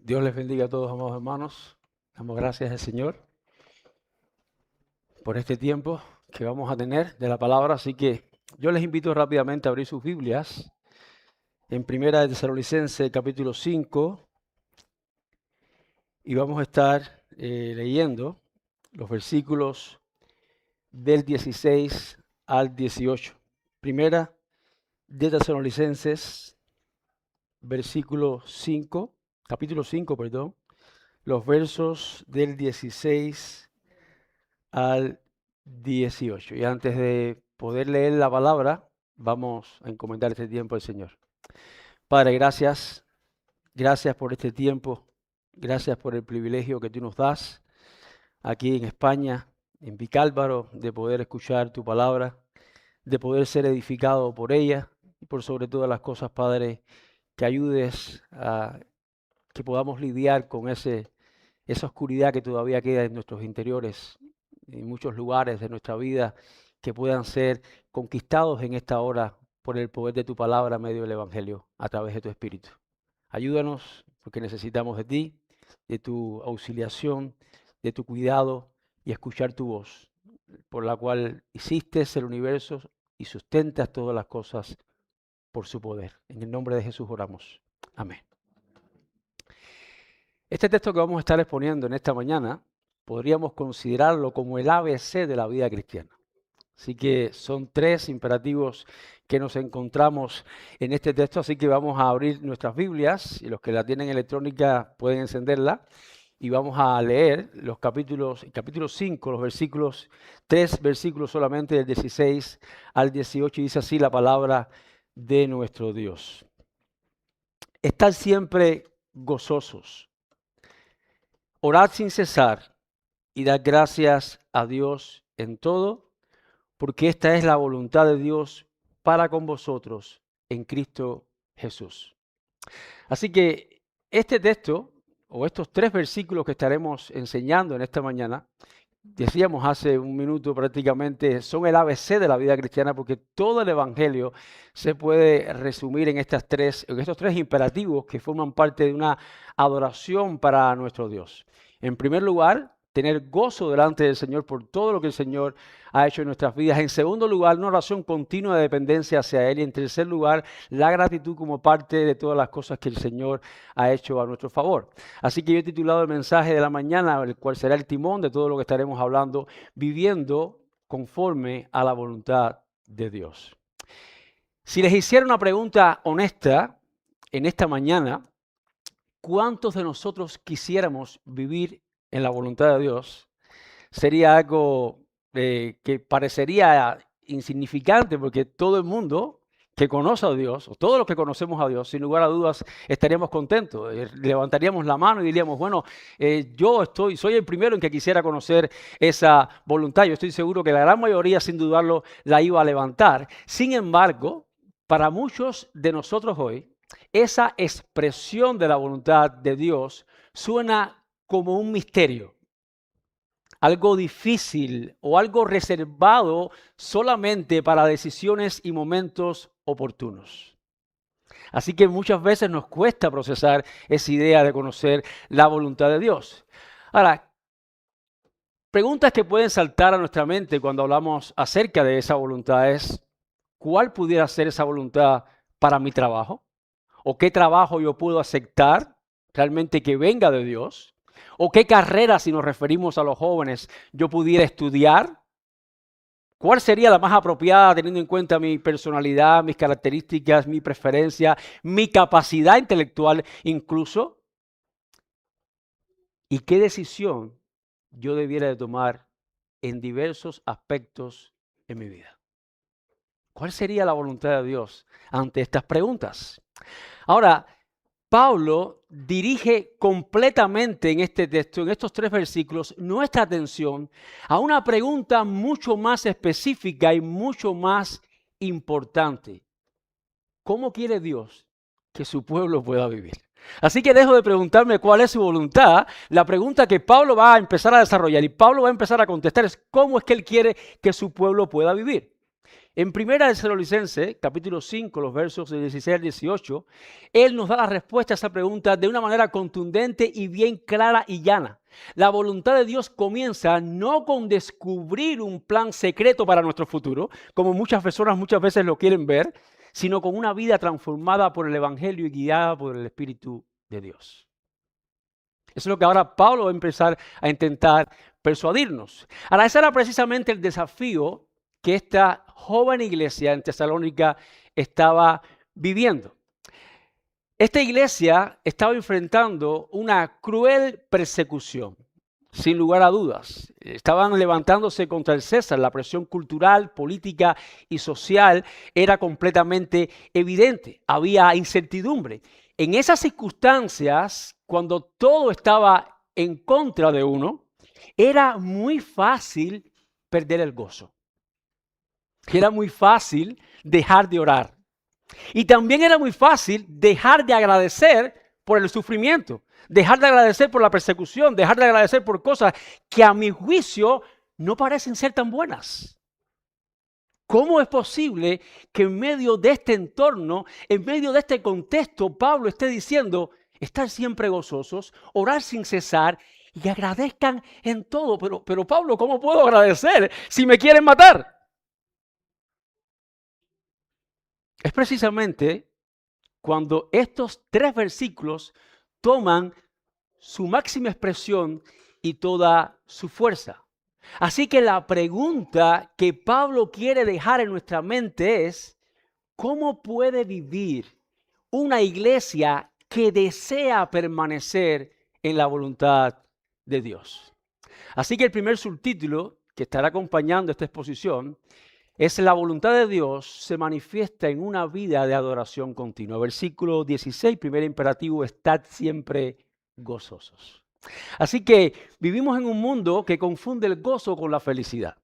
Dios les bendiga a todos, amados hermanos. Damos gracias al Señor por este tiempo que vamos a tener de la palabra. Así que yo les invito rápidamente a abrir sus Biblias en Primera de Tesalonicenses, capítulo 5, y vamos a estar leyendo los versículos del 16 al 18. Primera de Tesalonicenses, capítulo 5, los versos del 16 al 18. Y antes de poder leer la palabra, vamos a encomendar este tiempo al Señor. Padre, gracias por este tiempo, gracias por el privilegio que tú nos das aquí en España, en Vicálvaro, de poder escuchar tu palabra, de poder ser edificado por ella y por sobre todas las cosas, Padre, que ayudes a que podamos lidiar con esa oscuridad que todavía queda en nuestros interiores, en muchos lugares de nuestra vida, que puedan ser conquistados en esta hora por el poder de tu palabra a medio del Evangelio, a través de tu Espíritu. Ayúdanos, porque necesitamos de ti, de tu auxiliación, de tu cuidado y escuchar tu voz, por la cual hiciste el universo y sustentas todas las cosas por su poder. En el nombre de Jesús oramos. Amén. Este texto que vamos a estar exponiendo en esta mañana podríamos considerarlo como el ABC de la vida cristiana. Así que son tres imperativos que nos encontramos en este texto, así que vamos a abrir nuestras Biblias y los que la tienen electrónica pueden encenderla y vamos a leer los capítulo 5, los versículos, 3 versículos solamente del 16 al 18, y dice así la palabra de nuestro Dios. Estad siempre gozosos. Orad sin cesar y dad gracias a Dios en todo, porque esta es la voluntad de Dios para con vosotros en Cristo Jesús. Así que este texto, o estos tres versículos que estaremos enseñando en esta mañana, decíamos hace un minuto prácticamente, son el ABC de la vida cristiana, porque todo el Evangelio se puede resumir en estos tres imperativos que forman parte de una adoración para nuestro Dios. En primer lugar, tener gozo delante del Señor por todo lo que el Señor ha hecho en nuestras vidas. En segundo lugar, una oración continua de dependencia hacia Él. Y en tercer lugar, la gratitud como parte de todas las cosas que el Señor ha hecho a nuestro favor. Así que yo he titulado el mensaje de la mañana, el cual será el timón de todo lo que estaremos hablando, viviendo conforme a la voluntad de Dios. Si les hiciera una pregunta honesta en esta mañana, ¿cuántos de nosotros quisiéramos vivir en la voluntad de Dios? Sería algo que parecería insignificante, porque todo el mundo que conoce a Dios, o todos los que conocemos a Dios, sin lugar a dudas, estaríamos contentos. Levantaríamos la mano y diríamos, bueno, soy el primero en que quisiera conocer esa voluntad. Yo estoy seguro que la gran mayoría, sin dudarlo, la iba a levantar. Sin embargo, para muchos de nosotros hoy, esa expresión de la voluntad de Dios suena como un misterio, algo difícil o algo reservado solamente para decisiones y momentos oportunos. Así que muchas veces nos cuesta procesar esa idea de conocer la voluntad de Dios. Ahora, preguntas que pueden saltar a nuestra mente cuando hablamos acerca de esa voluntad es, ¿cuál pudiera ser esa voluntad para mi trabajo? ¿O qué trabajo yo puedo aceptar realmente que venga de Dios? ¿O qué carrera, si nos referimos a los jóvenes, yo pudiera estudiar? ¿Cuál sería la más apropiada teniendo en cuenta mi personalidad, mis características, mi preferencia, mi capacidad intelectual incluso? ¿Y qué decisión yo debiera de tomar en diversos aspectos en mi vida? ¿Cuál sería la voluntad de Dios ante estas preguntas? Ahora, Pablo dirige completamente en este texto, en estos tres versículos, nuestra atención a una pregunta mucho más específica y mucho más importante. ¿Cómo quiere Dios que su pueblo pueda vivir? Así que dejo de preguntarme cuál es su voluntad. La pregunta que Pablo va a empezar a desarrollar y Pablo va a empezar a contestar es cómo es que él quiere que su pueblo pueda vivir. En 1 Tesalonicenses, capítulo 5, los versos de 16 al 18, él nos da la respuesta a esa pregunta de una manera contundente y bien clara y llana. La voluntad de Dios comienza no con descubrir un plan secreto para nuestro futuro, como muchas personas muchas veces lo quieren ver, sino con una vida transformada por el Evangelio y guiada por el Espíritu de Dios. Eso es lo que ahora Pablo va a empezar a intentar persuadirnos. Ahora, ese era precisamente el desafío que esta joven iglesia en Tesalónica estaba viviendo. Esta iglesia estaba enfrentando una cruel persecución, sin lugar a dudas. Estaban levantándose contra el César, la presión cultural, política y social era completamente evidente. Había incertidumbre. En esas circunstancias, cuando todo estaba en contra de uno, era muy fácil perder el gozo. Era muy fácil dejar de orar. Y también era muy fácil dejar de agradecer por el sufrimiento, dejar de agradecer por la persecución, dejar de agradecer por cosas que a mi juicio no parecen ser tan buenas. ¿Cómo es posible que en medio de este entorno, en medio de este contexto, Pablo esté diciendo, estar siempre gozosos, orar sin cesar y agradezcan en todo? Pero Pablo, ¿cómo puedo agradecer si me quieren matar? Es precisamente cuando estos 3 versículos toman su máxima expresión y toda su fuerza. Así que la pregunta que Pablo quiere dejar en nuestra mente es, ¿cómo puede vivir una iglesia que desea permanecer en la voluntad de Dios? Así que el primer subtítulo que estará acompañando esta exposición es: la voluntad de Dios se manifiesta en una vida de adoración continua. Versículo 16, primer imperativo, estad siempre gozosos. Así que vivimos en un mundo que confunde el gozo con la felicidad.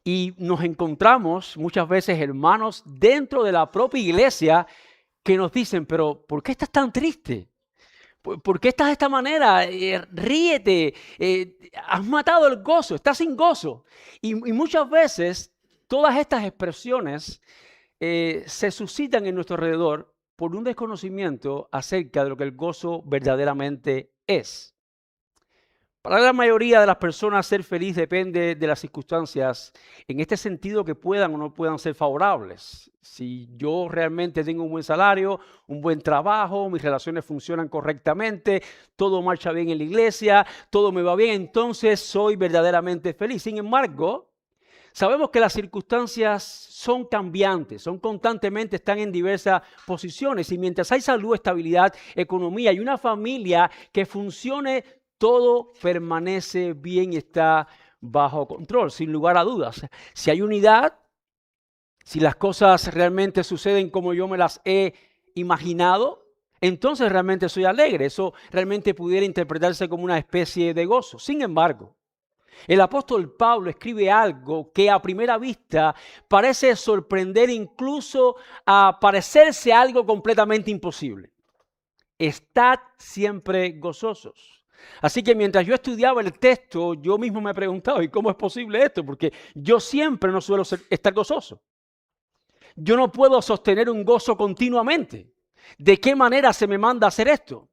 Y nos encontramos muchas veces hermanos dentro de la propia iglesia que nos dicen, pero ¿por qué estás tan triste? ¿Por qué estás de esta manera? Ríete, has matado el gozo, estás sin gozo. Y muchas veces todas estas expresiones se suscitan en nuestro alrededor por un desconocimiento acerca de lo que el gozo verdaderamente es. Para la mayoría de las personas, ser feliz depende de las circunstancias, en este sentido que puedan o no puedan ser favorables. Si yo realmente tengo un buen salario, un buen trabajo, mis relaciones funcionan correctamente, todo marcha bien en la iglesia, todo me va bien, entonces soy verdaderamente feliz. Sin embargo, sabemos que las circunstancias son cambiantes, son constantemente, están en diversas posiciones. Y mientras hay salud, estabilidad, economía y una familia que funcione, todo permanece bien y está bajo control, sin lugar a dudas. Si hay unidad, si las cosas realmente suceden como yo me las he imaginado, entonces realmente soy alegre. Eso realmente pudiera interpretarse como una especie de gozo. Sin embargo, el apóstol Pablo escribe algo que a primera vista parece sorprender, incluso a parecerse algo completamente imposible. Estad siempre gozosos. Así que mientras yo estudiaba el texto, yo mismo me preguntaba, ¿y cómo es posible esto? Porque yo siempre no suelo estar gozoso. Yo no puedo sostener un gozo continuamente. ¿De qué manera se me manda a hacer esto?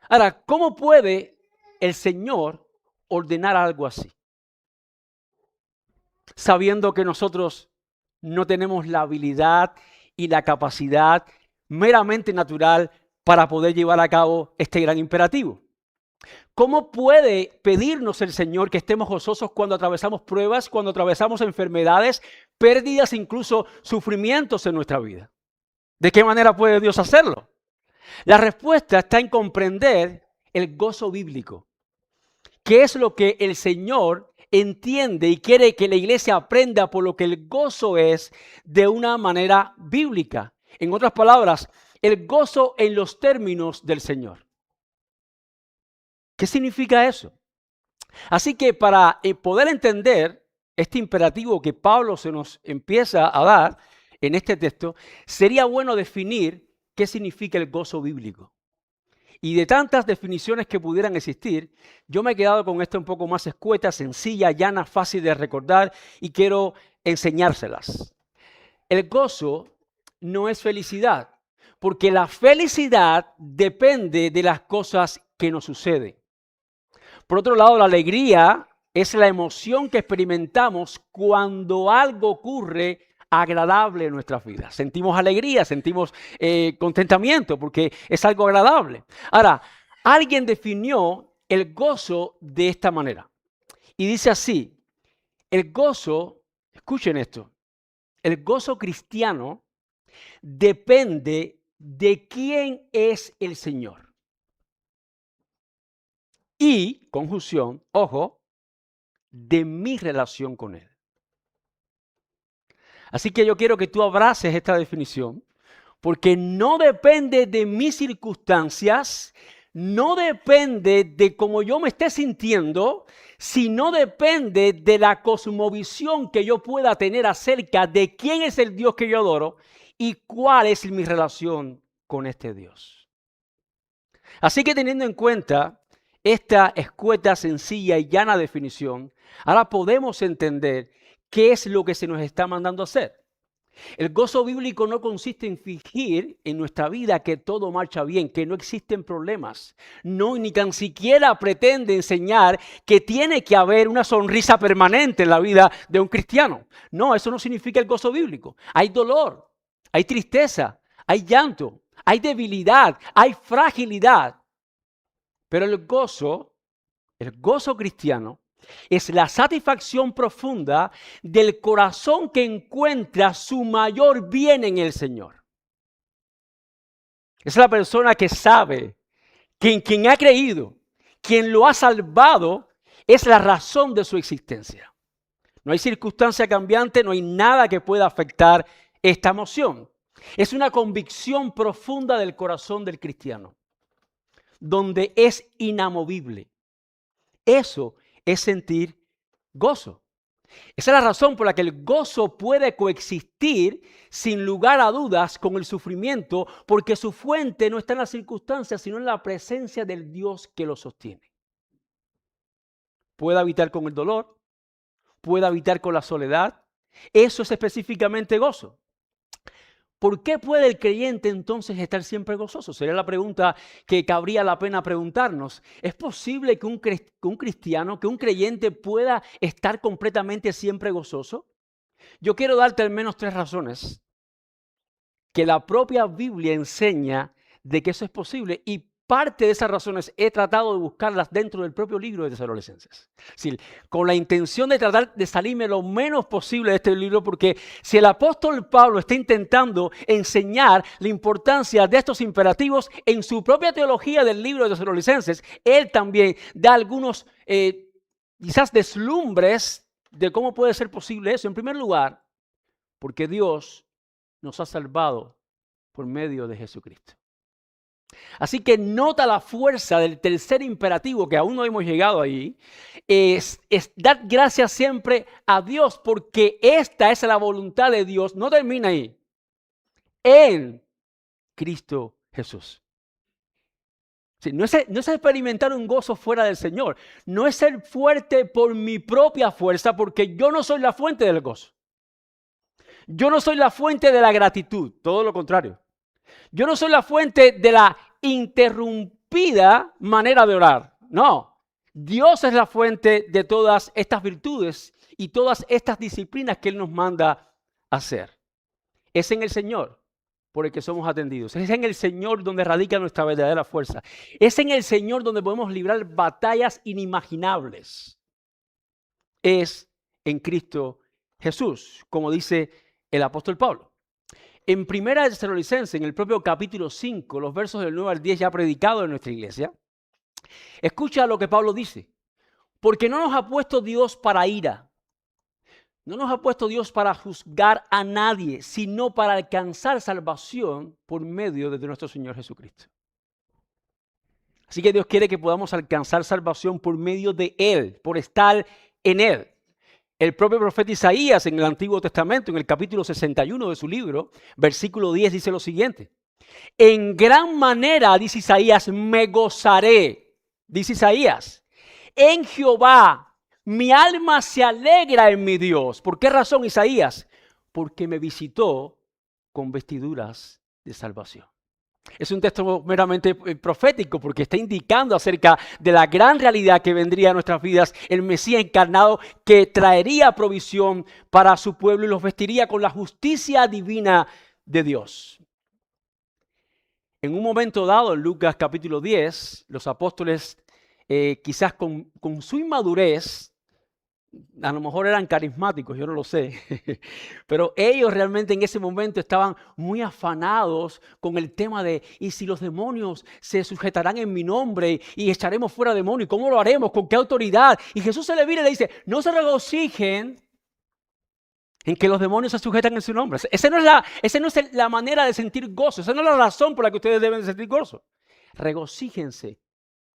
Ahora, ¿cómo puede el Señor ordenar algo así? Sabiendo que nosotros no tenemos la habilidad y la capacidad meramente natural para poder llevar a cabo este gran imperativo. ¿Cómo puede pedirnos el Señor que estemos gozosos cuando atravesamos pruebas, cuando atravesamos enfermedades, pérdidas, incluso sufrimientos en nuestra vida? ¿De qué manera puede Dios hacerlo? La respuesta está en comprender el gozo bíblico. ¿Qué es lo que el Señor entiende y quiere que la iglesia aprenda por lo que el gozo es de una manera bíblica? En otras palabras, el gozo en los términos del Señor. ¿Qué significa eso? Así que para poder entender este imperativo que Pablo se nos empieza a dar en este texto, sería bueno definir qué significa el gozo bíblico. Y de tantas definiciones que pudieran existir, yo me he quedado con esta un poco más escueta, sencilla, llana, fácil de recordar y quiero enseñárselas. El gozo no es felicidad, porque la felicidad depende de las cosas que nos suceden. Por otro lado, la alegría es la emoción que experimentamos cuando algo ocurre agradable en nuestras vidas. Sentimos alegría, sentimos contentamiento porque es algo agradable. Ahora, alguien definió el gozo de esta manera y dice así, el gozo, escuchen esto, el gozo cristiano depende de quién es el Señor. Y, conjunción, ojo, de mi relación con Él. Así que yo quiero que tú abraces esta definición, porque no depende de mis circunstancias, no depende de cómo yo me esté sintiendo, sino depende de la cosmovisión que yo pueda tener acerca de quién es el Dios que yo adoro y cuál es mi relación con este Dios. Así que teniendo en cuenta esta escueta, sencilla y llana definición, ahora podemos entender qué es lo que se nos está mandando a hacer. El gozo bíblico no consiste en fingir en nuestra vida que todo marcha bien, que no existen problemas. No, ni tan siquiera pretende enseñar que tiene que haber una sonrisa permanente en la vida de un cristiano. No, eso no significa el gozo bíblico. Hay dolor, hay tristeza, hay llanto, hay debilidad, hay fragilidad. Pero el gozo cristiano, es la satisfacción profunda del corazón que encuentra su mayor bien en el Señor. Es la persona que sabe que en quien ha creído, quien lo ha salvado, es la razón de su existencia. No hay circunstancia cambiante, no hay nada que pueda afectar esta emoción. Es una convicción profunda del corazón del cristiano, donde es inamovible. Eso es sentir gozo. Esa es la razón por la que el gozo puede coexistir sin lugar a dudas con el sufrimiento, porque su fuente no está en las circunstancias, sino en la presencia del Dios que lo sostiene. Puede habitar con el dolor, puede habitar con la soledad. Eso es específicamente gozo. ¿Por qué puede el creyente entonces estar siempre gozoso? Sería la pregunta que cabría la pena preguntarnos. ¿Es posible que un cristiano, que un creyente pueda estar completamente siempre gozoso? Yo quiero darte al menos 3 razones que la propia Biblia enseña de que eso es posible y parte de esas razones he tratado de buscarlas dentro del propio libro de Tesalonicenses. Sí, con la intención de tratar de salirme lo menos posible de este libro, porque si el apóstol Pablo está intentando enseñar la importancia de estos imperativos en su propia teología del libro de Tesalonicenses, él también da algunos quizás deslumbres de cómo puede ser posible eso. En primer lugar, porque Dios nos ha salvado por medio de Jesucristo. Así que nota la fuerza del tercer imperativo, que aún no hemos llegado ahí, es dar gracias siempre a Dios, porque esta es la voluntad de Dios. No termina ahí. En Cristo Jesús. Sí, no es experimentar un gozo fuera del Señor. No es ser fuerte por mi propia fuerza, porque yo no soy la fuente del gozo. Yo no soy la fuente de la gratitud, todo lo contrario. Yo no soy la fuente de la interrumpida manera de orar. No, Dios es la fuente de todas estas virtudes y todas estas disciplinas que Él nos manda hacer. Es en el Señor por el que somos atendidos. Es en el Señor donde radica nuestra verdadera fuerza. Es en el Señor donde podemos librar batallas inimaginables. Es en Cristo Jesús, como dice el apóstol Pablo. En Primera de Tesalonicenses, en el propio capítulo 5, los versos del 9 al 10 ya predicado en nuestra iglesia, escucha lo que Pablo dice. Porque no nos ha puesto Dios para ira, no nos ha puesto Dios para juzgar a nadie, sino para alcanzar salvación por medio de nuestro Señor Jesucristo. Así que Dios quiere que podamos alcanzar salvación por medio de Él, por estar en Él. El propio profeta Isaías en el Antiguo Testamento, en el capítulo 61 de su libro, versículo 10, dice lo siguiente. En gran manera, dice Isaías, me gozaré, dice Isaías, en Jehová. Mi alma se alegra en mi Dios. ¿Por qué razón, Isaías? Porque me visitó con vestiduras de salvación. Es un texto meramente profético porque está indicando acerca de la gran realidad que vendría a nuestras vidas, el Mesías encarnado que traería provisión para su pueblo y los vestiría con la justicia divina de Dios. En un momento dado, en Lucas capítulo 10, los apóstoles quizás con su inmadurez, a lo mejor eran carismáticos, yo no lo sé, pero ellos realmente en ese momento estaban muy afanados con el tema de, ¿y si los demonios se sujetarán en mi nombre y echaremos fuera demonios? ¿Cómo lo haremos? ¿Con qué autoridad? Y Jesús se le vira y le dice, no se regocijen en que los demonios se sujetan en su nombre. Esa no es la manera de sentir gozo, esa no es la razón por la que ustedes deben de sentir gozo. Regocíjense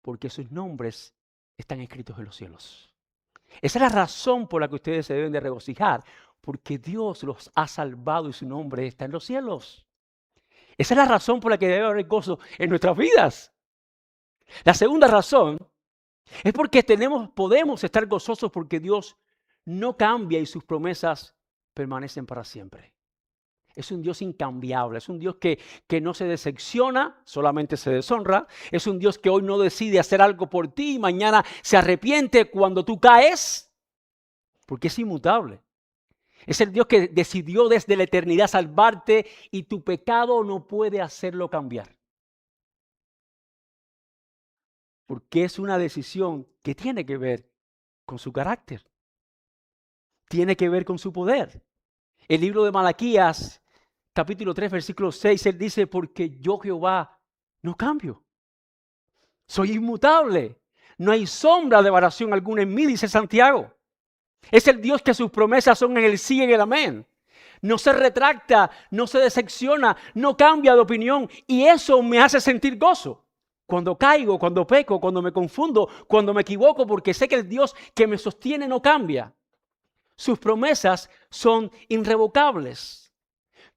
porque sus nombres están escritos en los cielos. Esa es la razón por la que ustedes se deben de regocijar, porque Dios los ha salvado y su nombre está en los cielos. Esa es la razón por la que debe haber gozo en nuestras vidas. La segunda razón es porque podemos estar gozosos porque Dios no cambia y sus promesas permanecen para siempre. Es un Dios incambiable, es un Dios que no se decepciona, solamente se deshonra. Es un Dios que hoy no decide hacer algo por ti y mañana se arrepiente cuando tú caes, porque es inmutable. Es el Dios que decidió desde la eternidad salvarte y tu pecado no puede hacerlo cambiar. Porque es una decisión que tiene que ver con su carácter, tiene que ver con su poder. El libro de Malaquías, capítulo 3, versículo 6, él dice, porque yo Jehová no cambio. Soy inmutable. No hay sombra de variación alguna en mí, dice Santiago. Es el Dios que sus promesas son en el sí y en el amén. No se retracta, no se decepciona, no cambia de opinión. Y eso me hace sentir gozo. Cuando caigo, cuando peco, cuando me confundo, cuando me equivoco, porque sé que el Dios que me sostiene no cambia. Sus promesas son irrevocables.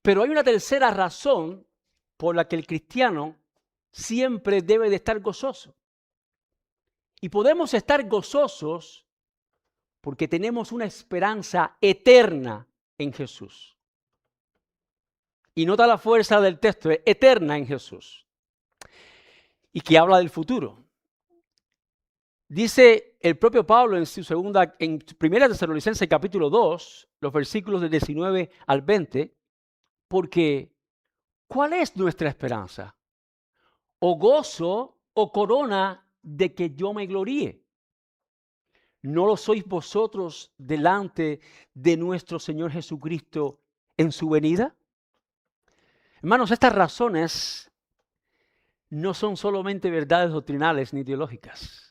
Pero hay una tercera razón por la que el cristiano siempre debe de estar gozoso. Y podemos estar gozosos porque tenemos una esperanza eterna en Jesús. Y nota la fuerza del texto, es eterna en Jesús. Y que habla del futuro. Dice el propio Pablo en Primera Tesalonicenses capítulo 2, los versículos del 19 al 20, porque ¿cuál es nuestra esperanza? ¿O gozo o corona de que yo me gloríe? ¿No lo sois vosotros delante de nuestro Señor Jesucristo en su venida? Hermanos, estas razones no son solamente verdades doctrinales ni teológicas.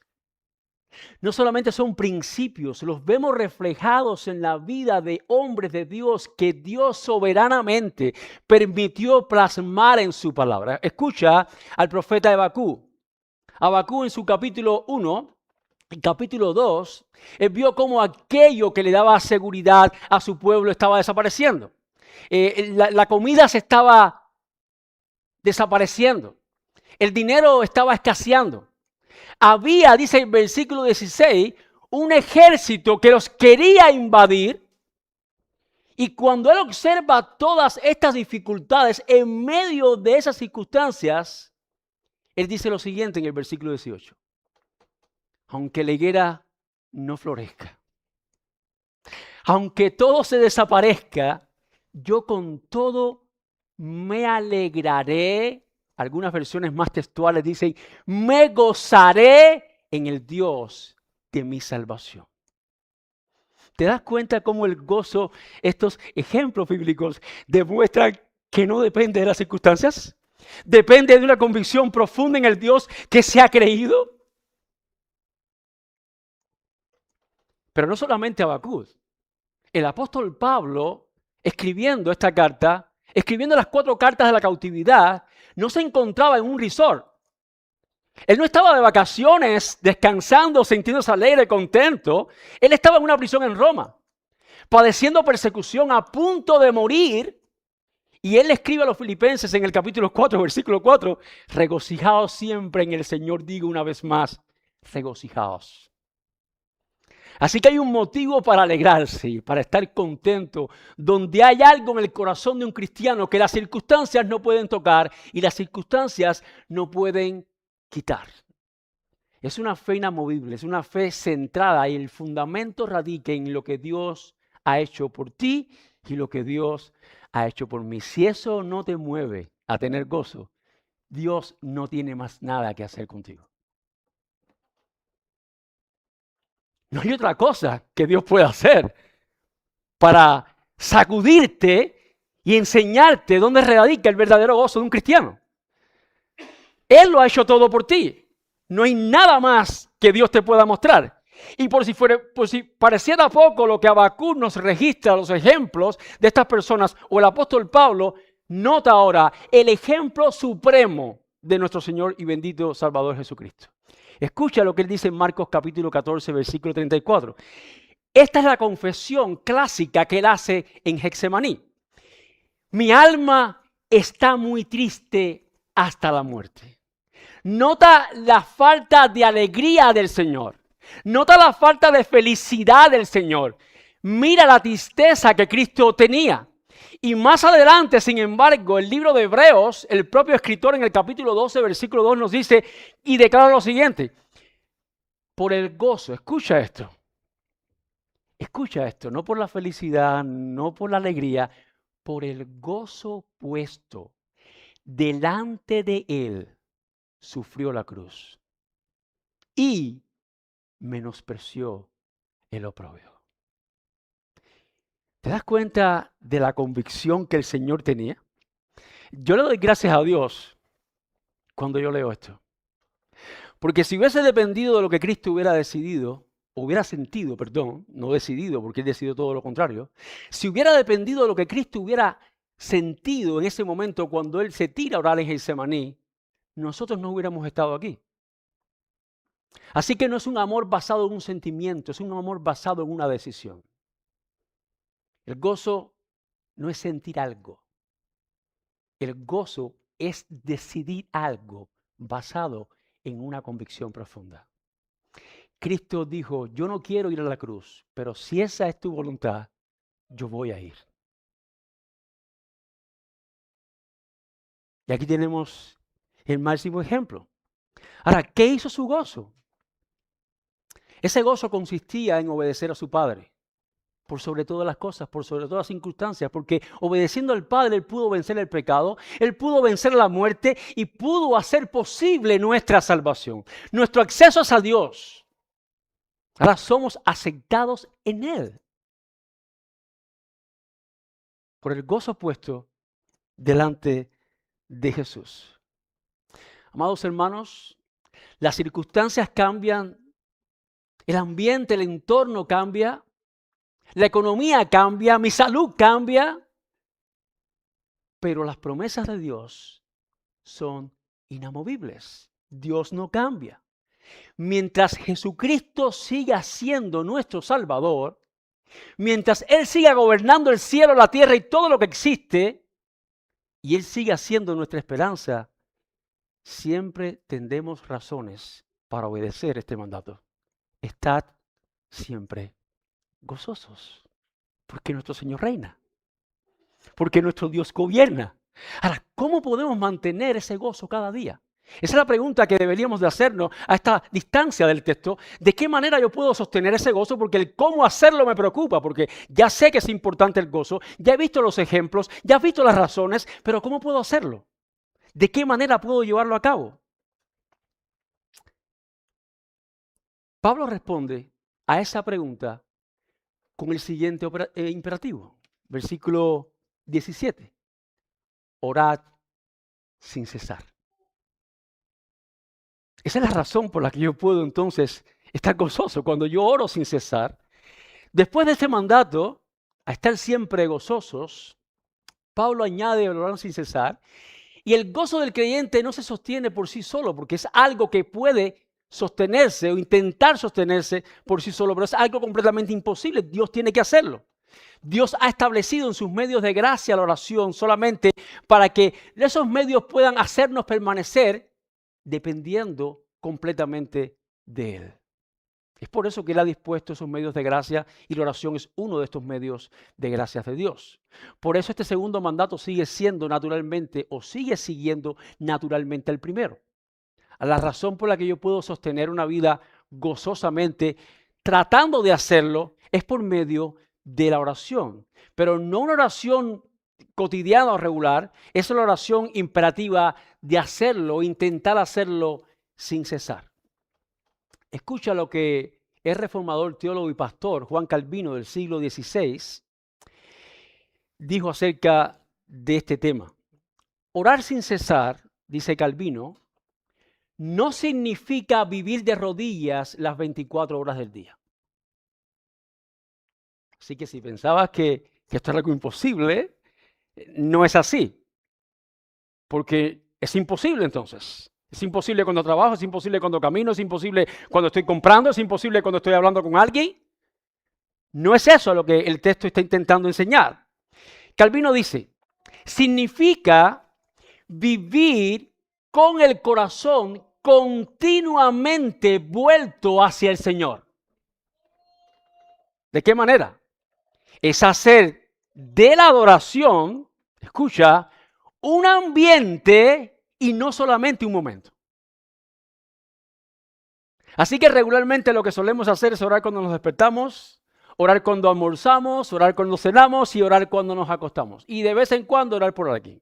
No solamente son principios, los vemos reflejados en la vida de hombres de Dios que Dios soberanamente permitió plasmar en su palabra. Escucha al profeta Habacuc. Habacuc en su capítulo 1, en capítulo 2, él vio cómo aquello que le daba seguridad a su pueblo estaba desapareciendo. La comida se estaba desapareciendo. El dinero estaba escaseando. Había, dice el versículo 16, un ejército que los quería invadir. Y cuando él observa todas estas dificultades, en medio de esas circunstancias, él dice lo siguiente en el versículo 18. Aunque la higuera no florezca, aunque todo se desaparezca, yo con todo me alegraré. Algunas versiones más textuales dicen, me gozaré en el Dios de mi salvación. ¿Te das cuenta cómo el gozo, estos ejemplos bíblicos, demuestran que no depende de las circunstancias? Depende de una convicción profunda en el Dios que se ha creído. Pero no solamente Habacuc. El apóstol Pablo, escribiendo esta carta, escribiendo las 4 cartas de la cautividad, no se encontraba en un resort. Él no estaba de vacaciones, descansando, sintiéndose alegre, contento. Él estaba en una prisión en Roma, padeciendo persecución, a punto de morir. Y él le escribe a los filipenses en el capítulo 4, versículo 4, regocijaos siempre en el Señor, digo una vez más, regocijaos. Así que hay un motivo para alegrarse, para estar contento, donde hay algo en el corazón de un cristiano que las circunstancias no pueden tocar y las circunstancias no pueden quitar. Es una fe inamovible, es una fe centrada y el fundamento radica en lo que Dios ha hecho por ti y lo que Dios ha hecho por mí. Si eso no te mueve a tener gozo, Dios no tiene más nada que hacer contigo. No hay otra cosa que Dios pueda hacer para sacudirte y enseñarte dónde radica el verdadero gozo de un cristiano. Él lo ha hecho todo por ti. No hay nada más que Dios te pueda mostrar. Y por si pareciera poco lo que Habacuc nos registra, los ejemplos de estas personas, o el apóstol Pablo, nota ahora el ejemplo supremo de nuestro Señor y bendito Salvador Jesucristo. Escucha lo que él dice en Marcos capítulo 14, versículo 34. Esta es la confesión clásica que él hace en Getsemaní. Mi alma está muy triste hasta la muerte. Nota la falta de alegría del Señor. Nota la falta de felicidad del Señor. Mira la tristeza que Cristo tenía. Y más adelante, sin embargo, el libro de Hebreos, el propio escritor en el capítulo 12, versículo 2 nos dice y declara lo siguiente. Por el gozo, escucha esto, no por la felicidad, no por la alegría, por el gozo puesto delante de él, sufrió la cruz y menospreció el oprobio. ¿Te das cuenta de la convicción que el Señor tenía? Yo le doy gracias a Dios cuando yo leo esto. Porque si hubiese dependido de lo que Cristo hubiera sentido, no decidido, porque Él decidió todo lo contrario. Si hubiera dependido de lo que Cristo hubiera sentido en ese momento cuando Él se tira a orar en Getsemaní, nosotros no hubiéramos estado aquí. Así que no es un amor basado en un sentimiento, es un amor basado en una decisión. El gozo no es sentir algo. El gozo es decidir algo basado en una convicción profunda. Cristo dijo, yo no quiero ir a la cruz, pero si esa es tu voluntad, yo voy a ir. Y aquí tenemos el máximo ejemplo. Ahora, ¿qué hizo su gozo? Ese gozo consistía en obedecer a su Padre, por sobre todas las cosas, por sobre todas las circunstancias, porque obedeciendo al Padre, Él pudo vencer el pecado, Él pudo vencer la muerte y pudo hacer posible nuestra salvación, nuestro acceso a Dios. Ahora somos aceptados en Él, por el gozo puesto delante de Jesús. Amados hermanos, las circunstancias cambian, el ambiente, el entorno cambia, la economía cambia, mi salud cambia, pero las promesas de Dios son inamovibles. Dios no cambia. Mientras Jesucristo siga siendo nuestro Salvador, mientras Él siga gobernando el cielo, la tierra y todo lo que existe, y Él siga siendo nuestra esperanza, siempre tendremos razones para obedecer este mandato. Estad siempre gozosos, porque nuestro Señor reina, porque nuestro Dios gobierna. Ahora, ¿cómo podemos mantener ese gozo cada día? Esa es la pregunta que deberíamos de hacernos a esta distancia del texto. ¿De qué manera yo puedo sostener ese gozo? Porque el cómo hacerlo me preocupa, porque ya sé que es importante el gozo, ya he visto los ejemplos, ya he visto las razones, pero ¿cómo puedo hacerlo? ¿De qué manera puedo llevarlo a cabo? Pablo responde a esa pregunta con el siguiente imperativo, versículo 17. Orad sin cesar. Esa es la razón por la que yo puedo entonces estar gozoso cuando yo oro sin cesar. Después de este mandato, a estar siempre gozosos, Pablo añade orar sin cesar. Y el gozo del creyente no se sostiene por sí solo, porque es algo que puede sostenerse o intentar sostenerse por sí solo, pero es algo completamente imposible. Dios tiene que hacerlo. Dios ha establecido en sus medios de gracia la oración solamente para que esos medios puedan hacernos permanecer dependiendo completamente de Él. Es por eso que Él ha dispuesto esos medios de gracia y la oración es uno de estos medios de gracias de Dios. Por eso este segundo mandato sigue siendo naturalmente o sigue siguiendo naturalmente el primero. La razón por la que yo puedo sostener una vida gozosamente tratando de hacerlo es por medio de la oración. Pero no una oración cotidiana o regular, es la oración imperativa de hacerlo, intentar hacerlo sin cesar. Escucha lo que el reformador, teólogo y pastor Juan Calvino del siglo XVI dijo acerca de este tema. Orar sin cesar, dice Calvino, no significa vivir de rodillas las 24 horas del día. Así que si pensabas que esto era algo imposible, no es así. Porque es imposible entonces. Es imposible cuando trabajo, es imposible cuando camino, es imposible cuando estoy comprando, es imposible cuando estoy hablando con alguien. No es eso lo que el texto está intentando enseñar. Calvino dice, significa vivir con el corazón continuamente vuelto hacia el Señor. ¿De qué manera? Es hacer de la adoración, escucha, un ambiente y no solamente un momento. Así que regularmente lo que solemos hacer es orar cuando nos despertamos, orar cuando almorzamos, orar cuando cenamos y orar cuando nos acostamos. Y de vez en cuando orar por aquí.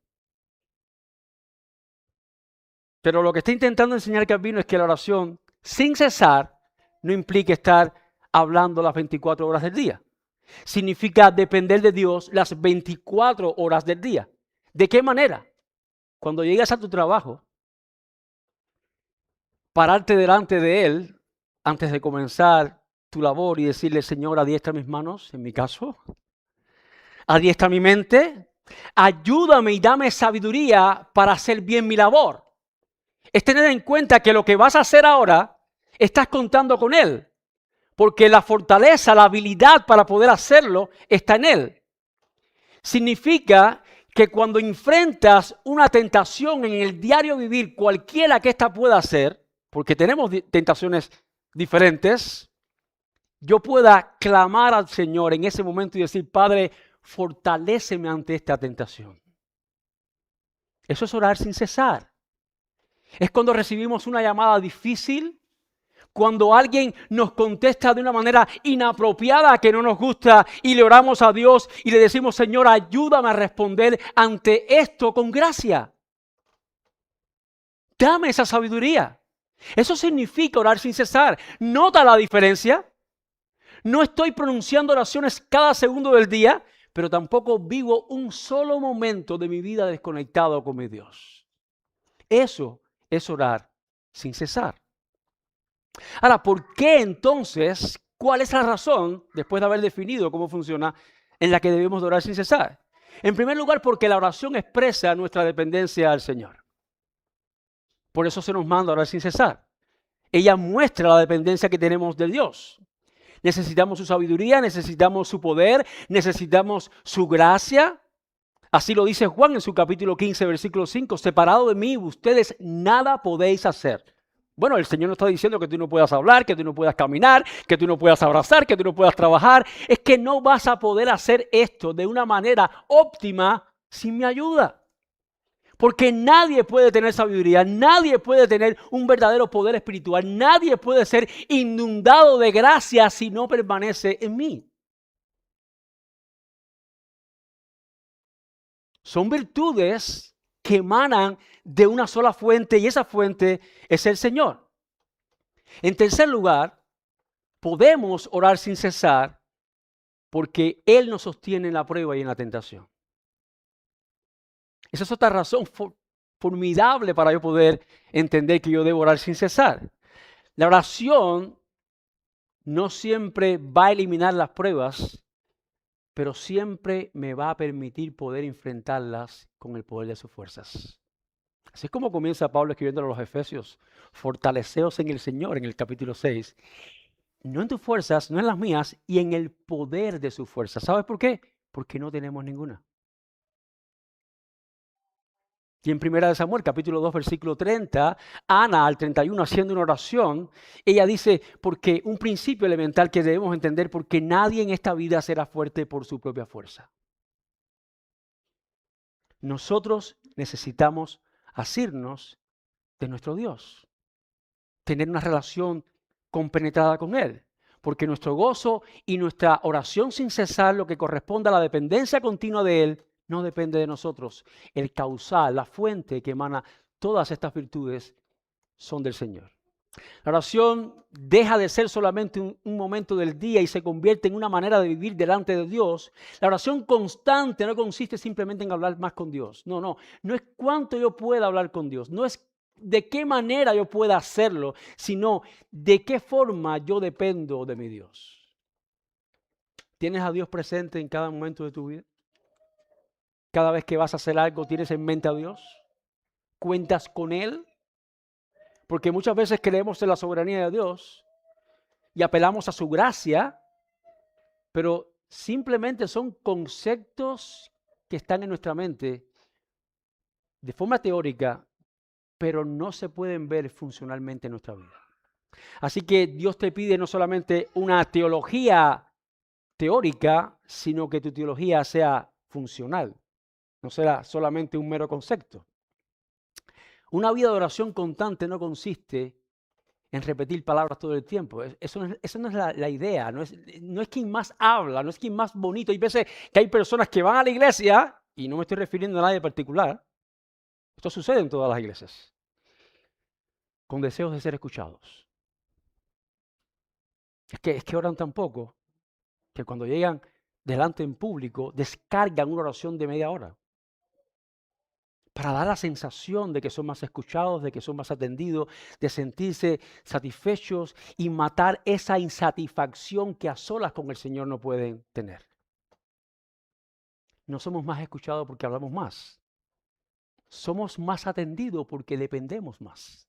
Pero lo que está intentando enseñar Calvino es que la oración sin cesar no implica estar hablando las 24 horas del día. Significa depender de Dios las 24 horas del día. ¿De qué manera? Cuando llegas a tu trabajo, pararte delante de Él antes de comenzar tu labor y decirle, Señor, adiestra mis manos, en mi caso, adiestra mi mente, ayúdame y dame sabiduría para hacer bien mi labor. Es tener en cuenta que lo que vas a hacer ahora, estás contando con Él. Porque la fortaleza, la habilidad para poder hacerlo está en Él. Significa que cuando enfrentas una tentación en el diario vivir, cualquiera que ésta pueda ser, porque tenemos tentaciones diferentes, yo pueda clamar al Señor en ese momento y decir, Padre, fortaléceme ante esta tentación. Eso es orar sin cesar. Es cuando recibimos una llamada difícil, cuando alguien nos contesta de una manera inapropiada que no nos gusta y le oramos a Dios y le decimos, Señor, ayúdame a responder ante esto con gracia. Dame esa sabiduría. Eso significa orar sin cesar. ¿Nota la diferencia? No estoy pronunciando oraciones cada segundo del día, pero tampoco vivo un solo momento de mi vida desconectado con mi Dios. Eso es orar sin cesar. Ahora, ¿por qué entonces? ¿Cuál es la razón, después de haber definido cómo funciona, en la que debemos orar sin cesar? En primer lugar, porque la oración expresa nuestra dependencia al Señor. Por eso se nos manda orar sin cesar. Ella muestra la dependencia que tenemos de Dios. Necesitamos su sabiduría, necesitamos su poder, necesitamos su gracia. Así lo dice Juan en su capítulo 15, versículo 5. Separado de mí, ustedes nada podéis hacer. Bueno, el Señor no está diciendo que tú no puedas hablar, que tú no puedas caminar, que tú no puedas abrazar, que tú no puedas trabajar. Es que no vas a poder hacer esto de una manera óptima sin mi ayuda. Porque nadie puede tener sabiduría, nadie puede tener un verdadero poder espiritual, nadie puede ser inundado de gracia si no permanece en mí. Son virtudes que emanan de una sola fuente y esa fuente es el Señor. En tercer lugar, podemos orar sin cesar porque Él nos sostiene en la prueba y en la tentación. Esa es otra razón formidable para yo poder entender que yo debo orar sin cesar. La oración no siempre va a eliminar las pruebas, pero siempre me va a permitir poder enfrentarlas con el poder de sus fuerzas. Así es como comienza Pablo escribiendo a los Efesios, fortaleceos en el Señor en el capítulo 6. no en tus fuerzas, no en las mías, y en el poder de su fuerza. ¿Sabes por qué? Porque no tenemos ninguna. Y en 1 Samuel, capítulo 2, versículo 30, Ana, al 31, haciendo una oración, ella dice, porque un principio elemental que debemos entender, porque nadie en esta vida será fuerte por su propia fuerza. Nosotros necesitamos asirnos de nuestro Dios, tener una relación compenetrada con Él, porque nuestro gozo y nuestra oración sin cesar, lo que corresponde a la dependencia continua de Él, no depende de nosotros. El causal, la fuente que emana todas estas virtudes son del Señor. La oración deja de ser solamente un momento del día y se convierte en una manera de vivir delante de Dios. La oración constante no consiste simplemente en hablar más con Dios. No es cuánto yo pueda hablar con Dios, no es de qué manera yo pueda hacerlo, sino de qué forma yo dependo de mi Dios. ¿Tienes a Dios presente en cada momento de tu vida? Cada vez que vas a hacer algo, ¿tienes en mente a Dios? ¿Cuentas con Él? Porque muchas veces creemos en la soberanía de Dios y apelamos a su gracia, pero simplemente son conceptos que están en nuestra mente de forma teórica, pero no se pueden ver funcionalmente en nuestra vida. Así que Dios te pide no solamente una teología teórica, sino que tu teología sea funcional, no será solamente un mero concepto. Una vida de oración constante no consiste en repetir palabras todo el tiempo. Eso no es la idea, no es quien más habla, no es quien más bonito. Hay veces que hay personas que van a la iglesia, y no me estoy refiriendo a nadie en particular, esto sucede en todas las iglesias, con deseos de ser escuchados. Es que oran tan poco que cuando llegan delante en público descargan una oración de media hora para dar la sensación de que son más escuchados, de que son más atendidos, de sentirse satisfechos y matar esa insatisfacción que a solas con el Señor no pueden tener. No somos más escuchados porque hablamos más. Somos más atendidos porque dependemos más.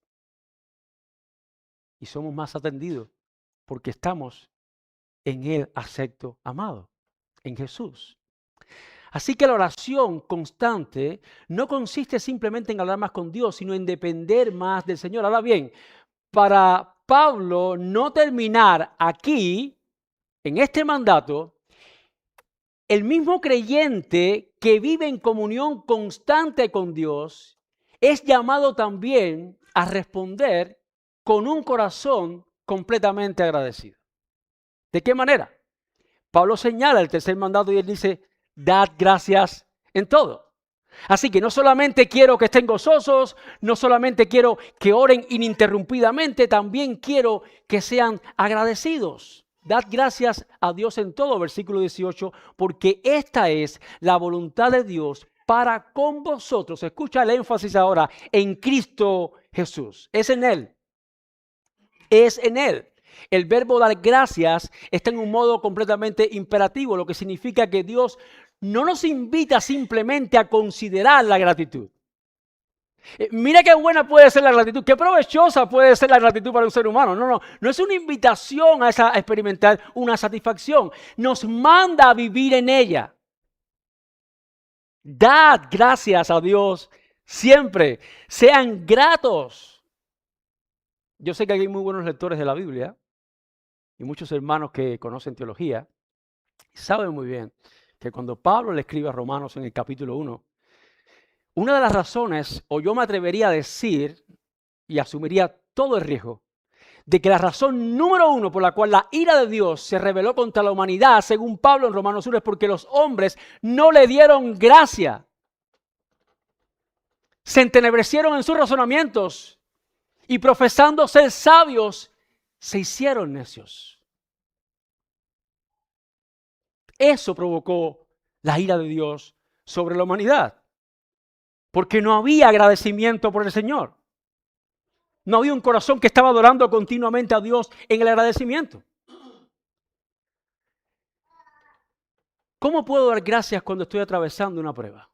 Y somos más atendidos porque estamos en el afecto amado, en Jesús. Así que la oración constante no consiste simplemente en hablar más con Dios, sino en depender más del Señor. Ahora bien, para Pablo no terminar aquí, en este mandato, el mismo creyente que vive en comunión constante con Dios es llamado también a responder con un corazón completamente agradecido. ¿De qué manera? Pablo señala el tercer mandato y él dice, dad gracias en todo. Así que no solamente quiero que estén gozosos, no solamente quiero que oren ininterrumpidamente, también quiero que sean agradecidos. Dad gracias a Dios en todo, versículo 18, porque esta es la voluntad de Dios para con vosotros. Escucha el énfasis ahora, en Cristo Jesús. Es en Él. Es en Él. El verbo dar gracias está en un modo completamente imperativo, lo que significa que Dios no nos invita simplemente a considerar la gratitud. Mira qué buena puede ser la gratitud, qué provechosa puede ser la gratitud para un ser humano. No es una invitación a experimentar una satisfacción. Nos manda a vivir en ella. Dad gracias a Dios siempre. Sean gratos. Yo sé que aquí hay muy buenos lectores de la Biblia y muchos hermanos que conocen teología saben muy bien que cuando Pablo le escribe a Romanos en el capítulo 1, una de las razones, o yo me atrevería a decir y asumiría todo el riesgo, de que la razón número uno por la cual la ira de Dios se rebeló contra la humanidad, según Pablo en Romanos 1, es porque los hombres no le dieron gracia. Se entenebrecieron en sus razonamientos y profesando ser sabios, se hicieron necios. Eso provocó la ira de Dios sobre la humanidad. Porque no había agradecimiento por el Señor. No había un corazón que estaba adorando continuamente a Dios en el agradecimiento. ¿Cómo puedo dar gracias cuando estoy atravesando una prueba?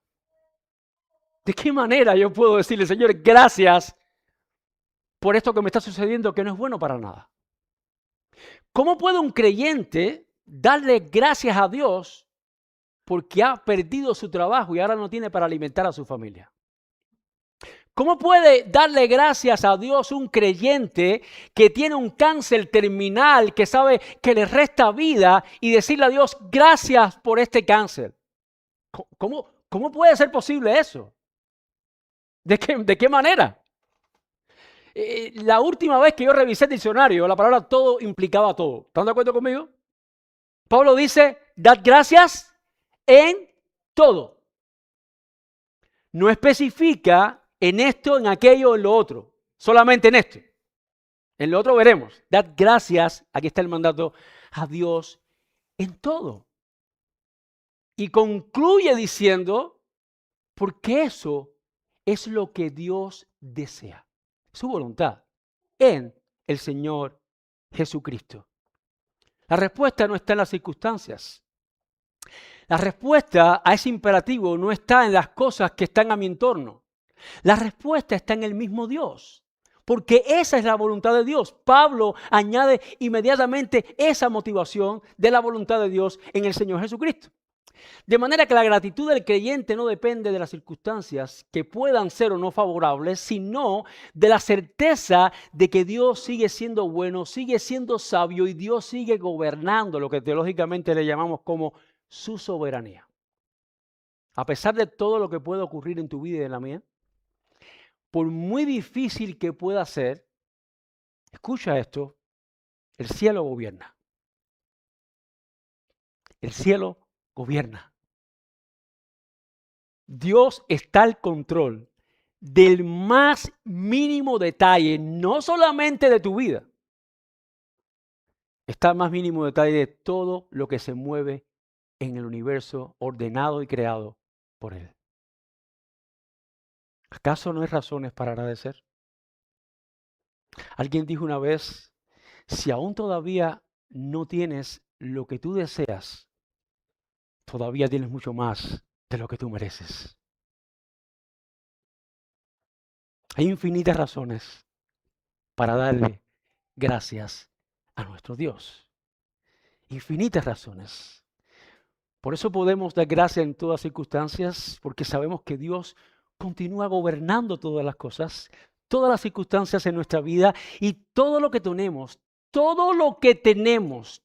¿De qué manera yo puedo decirle, Señor, gracias por esto que me está sucediendo que no es bueno para nada? ¿Cómo puede un creyente darle gracias a Dios porque ha perdido su trabajo y ahora no tiene para alimentar a su familia? ¿Cómo puede darle gracias a Dios un creyente que tiene un cáncer terminal, que sabe que le resta vida y decirle a Dios, gracias por este cáncer? ¿Cómo puede ser posible eso? ¿De qué manera? La última vez que yo revisé el diccionario, la palabra todo implicaba todo. ¿Están de acuerdo conmigo? Pablo dice, dad gracias en todo. No especifica en esto, en aquello, en lo otro. Solamente en esto. En lo otro veremos. Dad gracias, aquí está el mandato, a Dios en todo. Y concluye diciendo, porque eso es lo que Dios desea. Su voluntad en el Señor Jesucristo. La respuesta no está en las circunstancias. La respuesta a ese imperativo no está en las cosas que están a mi entorno. La respuesta está en el mismo Dios. Porque esa es la voluntad de Dios. Pablo añade inmediatamente esa motivación de la voluntad de Dios en el Señor Jesucristo. De manera que la gratitud del creyente no depende de las circunstancias que puedan ser o no favorables, sino de la certeza de que Dios sigue siendo bueno, sigue siendo sabio y Dios sigue gobernando lo que teológicamente le llamamos como su soberanía. A pesar de todo lo que puede ocurrir en tu vida y en la mía, por muy difícil que pueda ser, escucha esto, el cielo gobierna. El cielo gobierna. Dios está al control del más mínimo detalle, no solamente de tu vida, está al más mínimo detalle de todo lo que se mueve en el universo ordenado y creado por Él. ¿Acaso no hay razones para agradecer? Alguien dijo una vez, si aún todavía no tienes lo que tú deseas, todavía tienes mucho más de lo que tú mereces. Hay infinitas razones para darle gracias a nuestro Dios. Infinitas razones. Por eso podemos dar gracias en todas circunstancias, porque sabemos que Dios continúa gobernando todas las cosas, todas las circunstancias en nuestra vida y todo lo que tenemos,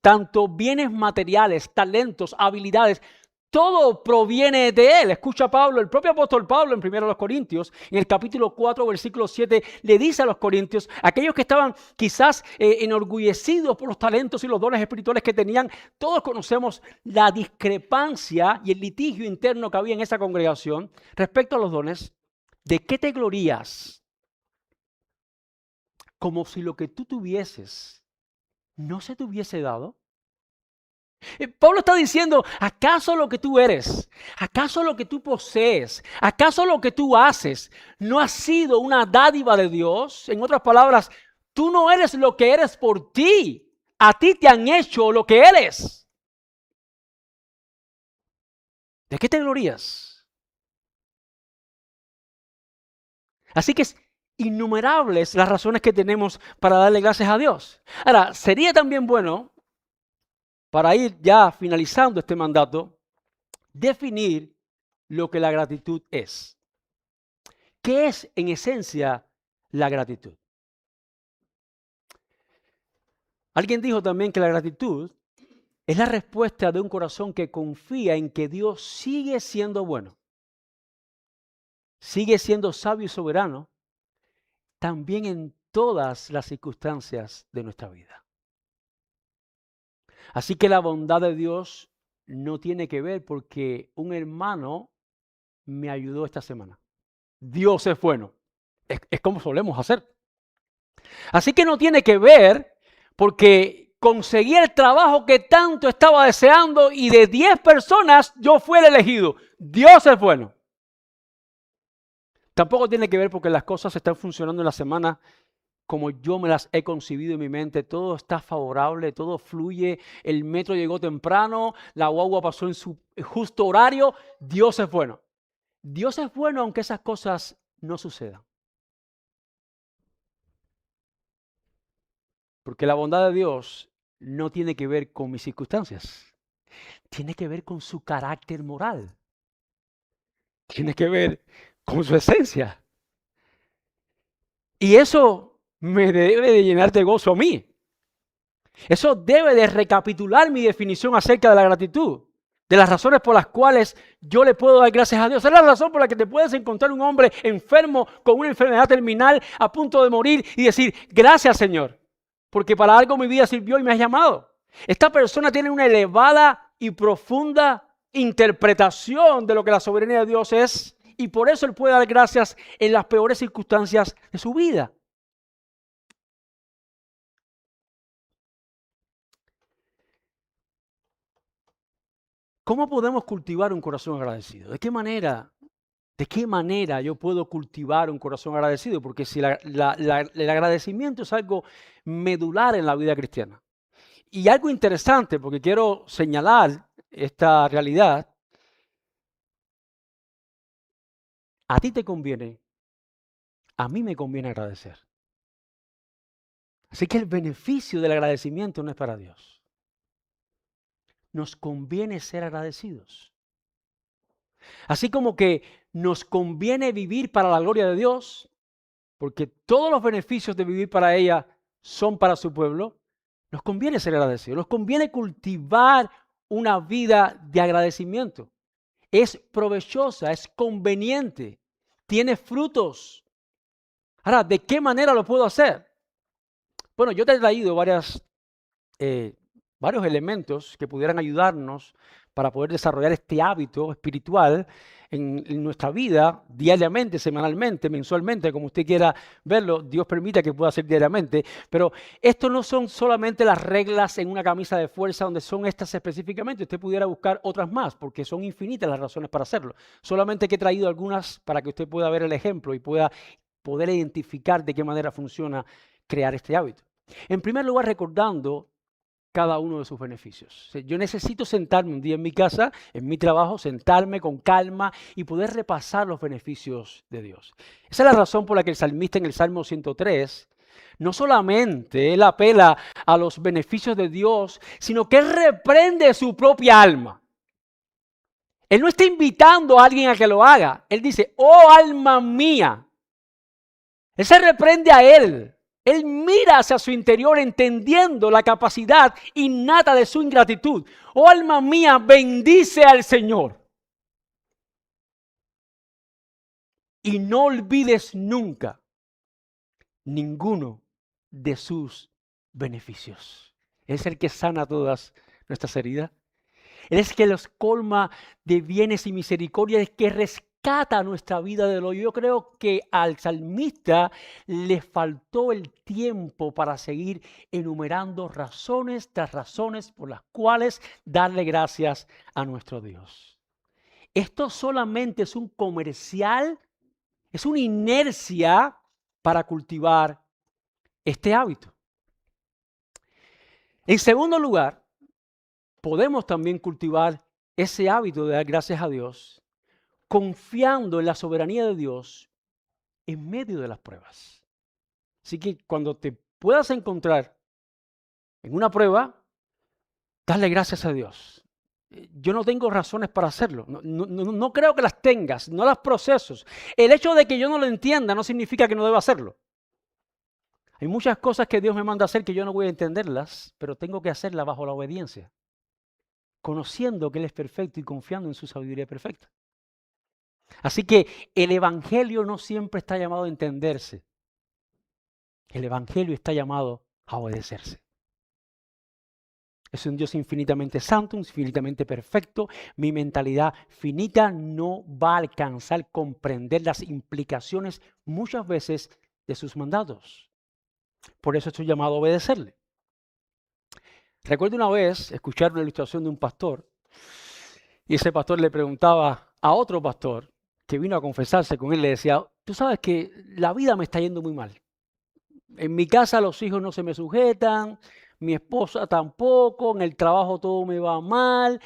tanto bienes materiales, talentos, habilidades, todo proviene de Él. Escucha Pablo, el propio apóstol Pablo en 1 Corintios, en el capítulo 4, versículo 7, le dice a los corintios, aquellos que estaban quizás enorgullecidos por los talentos y los dones espirituales que tenían, todos conocemos la discrepancia y el litigio interno que había en esa congregación respecto a los dones. ¿De qué te glorías? Como si lo que tú tuvieses no se te hubiese dado. Pablo está diciendo, ¿acaso lo que tú eres, acaso lo que tú posees, acaso lo que tú haces no ha sido una dádiva de Dios? En otras palabras, tú no eres lo que eres por ti, a ti te han hecho lo que eres. ¿De qué te glorías? Así que es innumerables las razones que tenemos para darle gracias a Dios. Ahora, sería también bueno, para ir ya finalizando este mandato, definir lo que la gratitud es. ¿Qué es en esencia la gratitud? Alguien dijo también que la gratitud es la respuesta de un corazón que confía en que Dios sigue siendo bueno, sigue siendo sabio y soberano, también en todas las circunstancias de nuestra vida. Así que la bondad de Dios no tiene que ver porque un hermano me ayudó esta semana. Dios es bueno. Es como solemos hacer. Así que no tiene que ver porque conseguí el trabajo que tanto estaba deseando y de 10 personas yo fui el elegido. Dios es bueno. Tampoco tiene que ver porque las cosas están funcionando en la semana como yo me las he concebido en mi mente. Todo está favorable, todo fluye. El metro llegó temprano, la guagua pasó en su justo horario. Dios es bueno. Dios es bueno aunque esas cosas no sucedan. Porque la bondad de Dios no tiene que ver con mis circunstancias. Tiene que ver con su carácter moral. Tiene que ver con su esencia. Y eso me debe de llenar de gozo a mí. Eso debe de recapitular mi definición acerca de la gratitud, de las razones por las cuales yo le puedo dar gracias a Dios. Es la razón por la que te puedes encontrar un hombre enfermo con una enfermedad terminal a punto de morir y decir, gracias Señor, porque para algo mi vida sirvió y me has llamado. Esta persona tiene una elevada y profunda interpretación de lo que la soberanía de Dios es y por eso él puede dar gracias en las peores circunstancias de su vida. ¿Cómo podemos cultivar un corazón agradecido? ¿De qué manera yo puedo cultivar un corazón agradecido? Porque si el agradecimiento es algo medular en la vida cristiana. Y algo interesante, porque quiero señalar esta realidad, a ti te conviene, a mí me conviene agradecer. Así que el beneficio del agradecimiento no es para Dios. Nos conviene ser agradecidos. Así como que nos conviene vivir para la gloria de Dios, porque todos los beneficios de vivir para ella son para su pueblo, nos conviene ser agradecidos, nos conviene cultivar una vida de agradecimiento. Es provechosa, es conveniente, tiene frutos. Ahora, ¿de qué manera lo puedo hacer? Bueno, yo te he traído varios elementos que pudieran ayudarnos para poder desarrollar este hábito espiritual en nuestra vida, diariamente, semanalmente, mensualmente, como usted quiera verlo. Dios permita que pueda ser diariamente. Pero esto no son solamente las reglas en una camisa de fuerza donde son estas específicamente. Usted pudiera buscar otras más porque son infinitas las razones para hacerlo. Solamente que he traído algunas para que usted pueda ver el ejemplo y pueda poder identificar de qué manera funciona crear este hábito. En primer lugar, recordando cada uno de sus beneficios. Yo necesito sentarme un día en mi casa, en mi trabajo, sentarme con calma y poder repasar los beneficios de Dios. Esa es la razón por la que el salmista en el Salmo 103 no solamente él apela a los beneficios de Dios, sino que él reprende su propia alma. Él no está invitando a alguien a que lo haga. Él dice, oh alma mía. Él se reprende a él. Él mira hacia su interior entendiendo la capacidad innata de su ingratitud. Oh alma mía, bendice al Señor. Y no olvides nunca ninguno de sus beneficios. Es el que sana todas nuestras heridas. Él es el que los colma de bienes y misericordia, es que rescata nuestra vida del hoyo. Yo creo que al salmista le faltó el tiempo para seguir enumerando razones tras razones por las cuales darle gracias a nuestro Dios. Esto solamente es un comercial, es una inercia para cultivar este hábito. En segundo lugar, podemos también cultivar ese hábito de dar gracias a Dios confiando en la soberanía de Dios en medio de las pruebas. Así que cuando te puedas encontrar en una prueba, dale gracias a Dios. Yo no tengo razones para hacerlo. No creo que las tengas, no las procesos. El hecho de que yo no lo entienda no significa que no deba hacerlo. Hay muchas cosas que Dios me manda a hacer que yo no voy a entenderlas, pero tengo que hacerlas bajo la obediencia, conociendo que Él es perfecto y confiando en su sabiduría perfecta. Así que el Evangelio no siempre está llamado a entenderse. El Evangelio está llamado a obedecerse. Es un Dios infinitamente santo, infinitamente perfecto. Mi mentalidad finita no va a alcanzar comprender las implicaciones muchas veces de sus mandatos. Por eso estoy llamado a obedecerle. Recuerdo una vez escuchar una ilustración de un pastor y ese pastor le preguntaba a otro pastor que vino a confesarse con él, le decía, tú sabes que la vida me está yendo muy mal. En mi casa los hijos no se me sujetan, mi esposa tampoco, en el trabajo todo me va mal,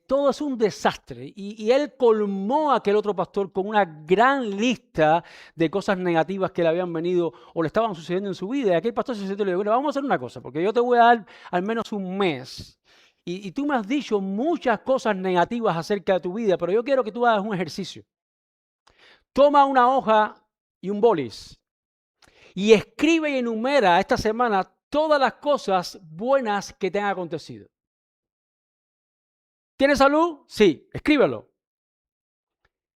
todo es un desastre. Y él colmó a aquel otro pastor con una gran lista de cosas negativas que le habían venido o le estaban sucediendo en su vida. Y aquel pastor se sentó y le dijo, bueno, vamos a hacer una cosa, porque yo te voy a dar al menos un mes. Y tú me has dicho muchas cosas negativas acerca de tu vida, pero yo quiero que tú hagas un ejercicio. Toma una hoja y un bolis y escribe y enumera esta semana todas las cosas buenas que te han acontecido. ¿Tienes salud? Sí, escríbelo.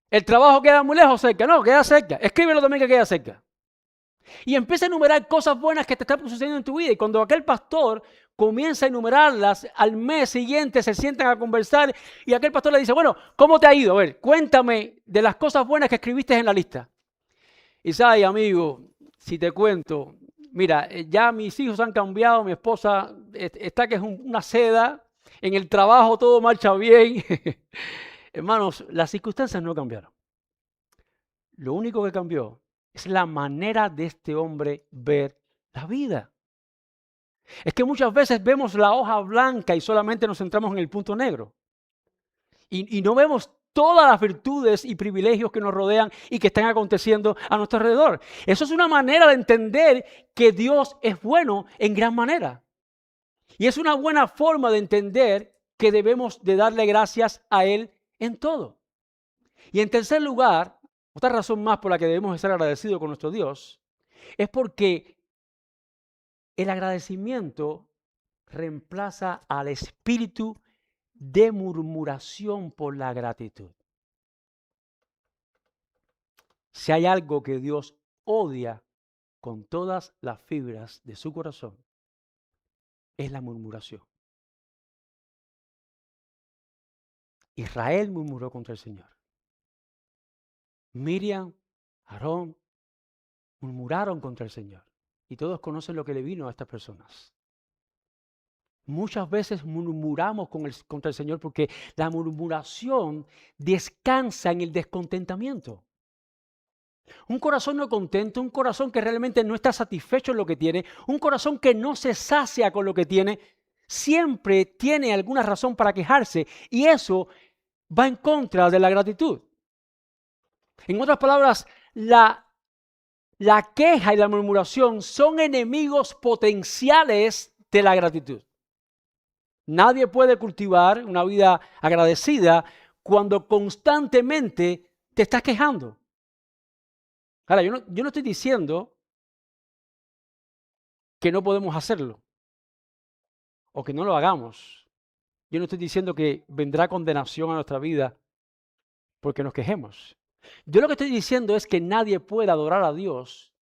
¿El trabajo queda muy lejos o cerca? No, queda cerca. Escríbelo también que queda cerca. Y empieza a enumerar cosas buenas que te están sucediendo en tu vida. Y cuando aquel pastor comienza a enumerarlas, al mes siguiente se sientan a conversar y aquel pastor le dice, bueno, ¿cómo te ha ido? A ver, cuéntame de las cosas buenas que escribiste en la lista. Y sabes, amigo, si te cuento, mira, ya mis hijos han cambiado, mi esposa está que es una seda, en el trabajo todo marcha bien. Hermanos, las circunstancias no cambiaron. Lo único que cambió es la manera de este hombre ver la vida. Es que muchas veces vemos la hoja blanca y solamente nos centramos en el punto negro. Y no vemos todas las virtudes y privilegios que nos rodean y que están aconteciendo a nuestro alrededor. Eso es una manera de entender que Dios es bueno en gran manera. Y es una buena forma de entender que debemos de darle gracias a Él en todo. Y en tercer lugar, otra razón más por la que debemos estar agradecidos con nuestro Dios, es porque el agradecimiento reemplaza al espíritu de murmuración por la gratitud. Si hay algo que Dios odia con todas las fibras de su corazón, es la murmuración. Israel murmuró contra el Señor. Miriam, Aarón, murmuraron contra el Señor. Y todos conocen lo que le vino a estas personas. Muchas veces murmuramos contra el Señor porque la murmuración descansa en el descontentamiento. Un corazón no contento, un corazón que realmente no está satisfecho en lo que tiene, un corazón que no se sacia con lo que tiene, siempre tiene alguna razón para quejarse y eso va en contra de la gratitud. En otras palabras, la queja y la murmuración son enemigos potenciales de la gratitud. Nadie puede cultivar una vida agradecida cuando constantemente te estás quejando. Ahora, yo no estoy diciendo que no podemos hacerlo o que no lo hagamos. Yo no estoy diciendo que vendrá condenación a nuestra vida porque nos quejemos. Yo lo que estoy diciendo es que nadie puede adorar a Dios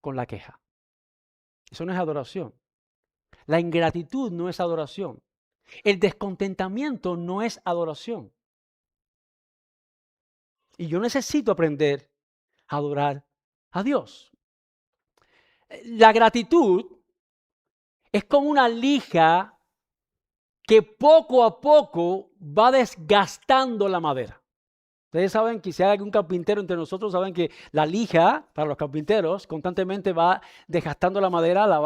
con la queja. Eso no es adoración. La ingratitud no es adoración. El descontentamiento no es adoración. Y yo necesito aprender a adorar a Dios. La gratitud es como una lija que poco a poco va desgastando la madera. Ustedes saben que si hay algún carpintero entre nosotros, saben que la lija para los carpinteros constantemente va desgastando la madera, la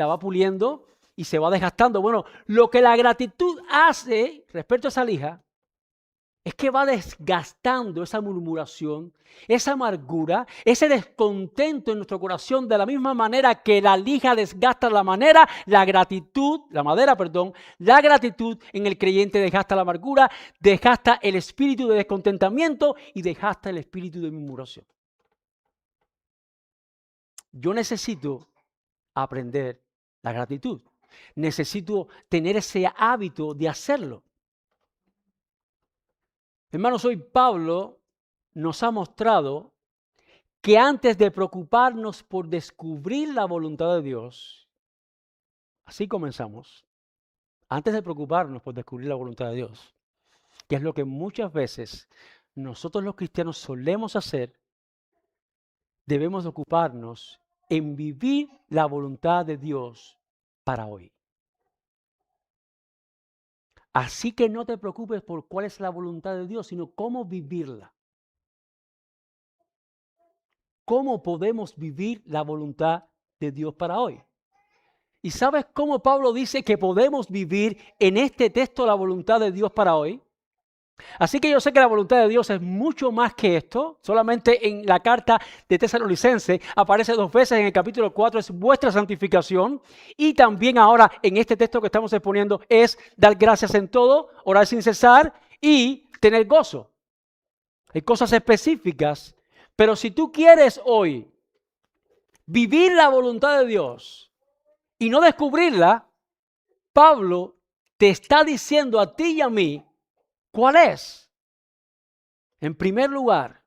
va puliendo y se va desgastando. Bueno, lo que la gratitud hace respecto a esa lija es que va desgastando esa murmuración, esa amargura, ese descontento en nuestro corazón de la misma manera que la lija desgasta la madera la gratitud en el creyente desgasta la amargura, desgasta el espíritu de descontentamiento y desgasta el espíritu de murmuración. Yo necesito aprender la gratitud. Necesito tener ese hábito de hacerlo. Hermanos, hoy Pablo nos ha mostrado que antes de preocuparnos por descubrir la voluntad de Dios, así comenzamos, antes de preocuparnos por descubrir la voluntad de Dios, que es lo que muchas veces nosotros los cristianos solemos hacer, debemos ocuparnos en vivir la voluntad de Dios para hoy. Así que no te preocupes por cuál es la voluntad de Dios, sino cómo vivirla. ¿Cómo podemos vivir la voluntad de Dios para hoy? ¿Y sabes cómo Pablo dice que podemos vivir en este texto la voluntad de Dios para hoy? Así que yo sé que la voluntad de Dios es mucho más que esto. Solamente en la carta de Tesalonicenses aparece 2 veces en el capítulo 4, es vuestra santificación. Y también ahora en este texto que estamos exponiendo es dar gracias en todo, orar sin cesar y tener gozo. Hay cosas específicas, pero si tú quieres hoy vivir la voluntad de Dios y no descubrirla, Pablo te está diciendo a ti y a mí cuál es. En primer lugar,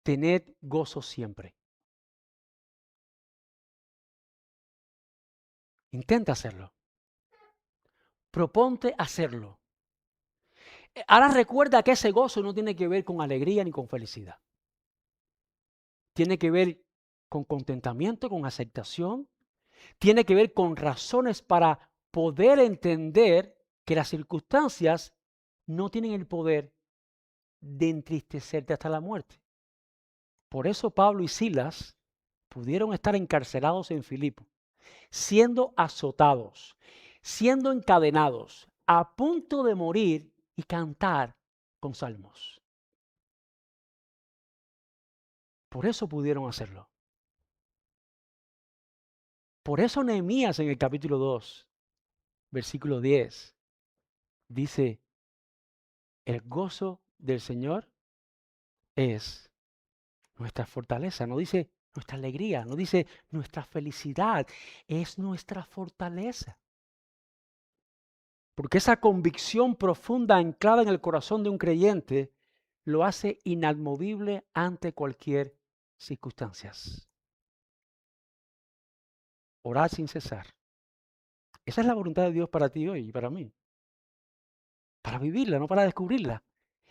tened gozo siempre. Intenta hacerlo. Proponte hacerlo. Ahora recuerda que ese gozo no tiene que ver con alegría ni con felicidad. Tiene que ver con contentamiento, con aceptación. Tiene que ver con razones para poder entender que las circunstancias no tienen el poder de entristecerte hasta la muerte. Por eso Pablo y Silas pudieron estar encarcelados en Filipo, siendo azotados, siendo encadenados, a punto de morir y cantar con salmos. Por eso pudieron hacerlo. Por eso Nehemías en el capítulo 2, versículo 10, dice, el gozo del Señor es nuestra fortaleza. No dice nuestra alegría, no dice nuestra felicidad, es nuestra fortaleza. Porque esa convicción profunda anclada en el corazón de un creyente lo hace inamovible ante cualquier circunstancia. Orar sin cesar. Esa es la voluntad de Dios para ti hoy y para mí. Para vivirla, no para descubrirla.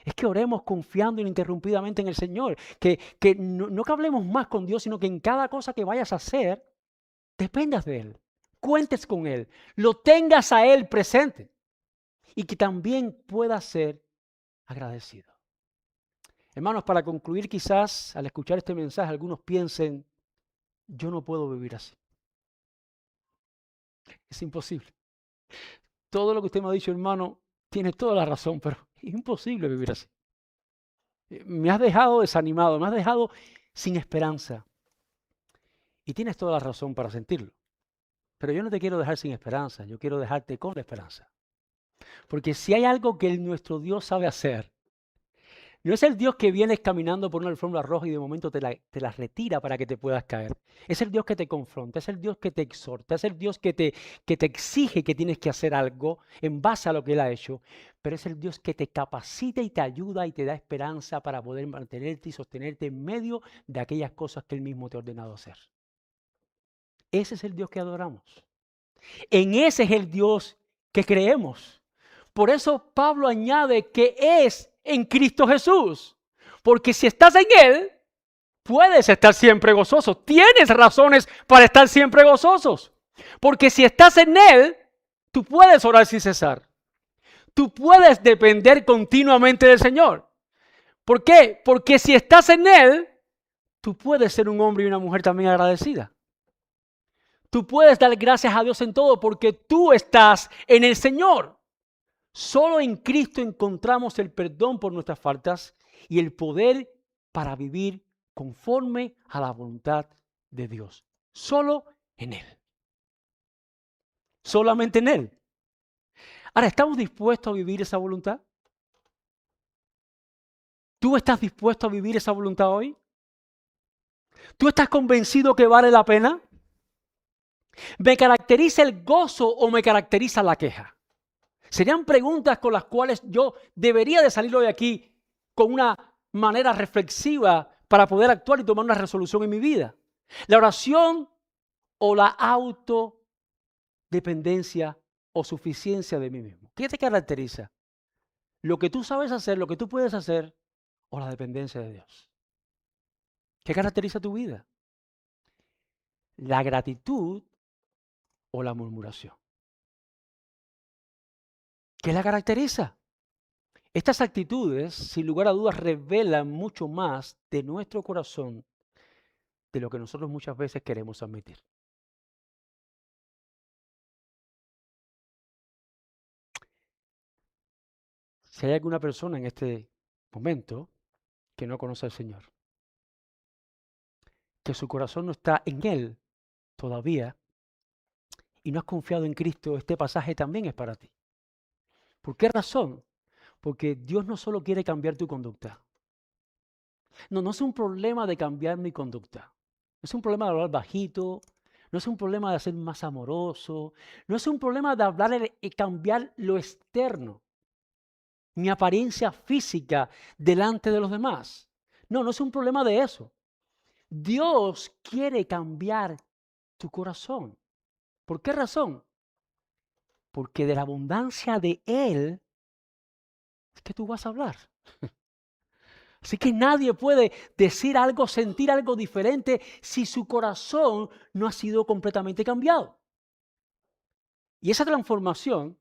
Es que oremos confiando ininterrumpidamente en el Señor. Que no que hablemos más con Dios, sino que en cada cosa que vayas a hacer, dependas de Él. Cuentes con Él. Lo tengas a Él presente. Y que también puedas ser agradecido. Hermanos, para concluir, quizás al escuchar este mensaje, algunos piensen, yo no puedo vivir así. Es imposible. Todo lo que usted me ha dicho, hermano, tiene toda la razón, pero es imposible vivir así. Me has dejado desanimado, me has dejado sin esperanza. Y tienes toda la razón para sentirlo. Pero yo no te quiero dejar sin esperanza, yo quiero dejarte con la esperanza. Porque si hay algo que nuestro Dios sabe hacer, no es el Dios que vienes caminando por una alfombra roja y de momento te la retira para que te puedas caer. Es el Dios que te confronta, es el Dios que te exhorta, es el Dios que te exige que tienes que hacer algo en base a lo que Él ha hecho. Pero es el Dios que te capacita y te ayuda y te da esperanza para poder mantenerte y sostenerte en medio de aquellas cosas que Él mismo te ha ordenado hacer. Ese es el Dios que adoramos. En ese es el Dios que creemos. Por eso Pablo añade que es en Cristo Jesús. Porque si estás en Él, puedes estar siempre gozoso. Tienes razones para estar siempre gozosos. Porque si estás en Él, tú puedes orar sin cesar. Tú puedes depender continuamente del Señor. ¿Por qué? Porque si estás en Él, tú puedes ser un hombre y una mujer también agradecida. Tú puedes dar gracias a Dios en todo porque tú estás en el Señor. Solo en Cristo encontramos el perdón por nuestras faltas y el poder para vivir conforme a la voluntad de Dios. Solo en Él. Solamente en Él. Ahora, ¿estamos dispuestos a vivir esa voluntad? ¿Tú estás dispuesto a vivir esa voluntad hoy? ¿Tú estás convencido que vale la pena? ¿Me caracteriza el gozo o me caracteriza la queja? Serían preguntas con las cuales yo debería de salir hoy aquí con una manera reflexiva para poder actuar y tomar una resolución en mi vida. La oración o la autodependencia o suficiencia de mí mismo. ¿Qué te caracteriza? Lo que tú sabes hacer, lo que tú puedes hacer o la dependencia de Dios. ¿Qué caracteriza tu vida? La gratitud o la murmuración. ¿Qué la caracteriza? Estas actitudes, sin lugar a dudas, revelan mucho más de nuestro corazón de lo que nosotros muchas veces queremos admitir. Si hay alguna persona en este momento que no conoce al Señor, que su corazón no está en Él todavía y no has confiado en Cristo, este pasaje también es para ti. ¿Por qué razón? Porque Dios no solo quiere cambiar tu conducta. No, no es un problema de cambiar mi conducta. No es un problema de hablar bajito. No es un problema de ser más amoroso. No es un problema de hablar y cambiar lo externo, mi apariencia física delante de los demás. No, no es un problema de eso. Dios quiere cambiar tu corazón. ¿Por qué razón? Porque de la abundancia de Él es que tú vas a hablar. Así que nadie puede decir algo, sentir algo diferente si su corazón no ha sido completamente cambiado. Y esa transformación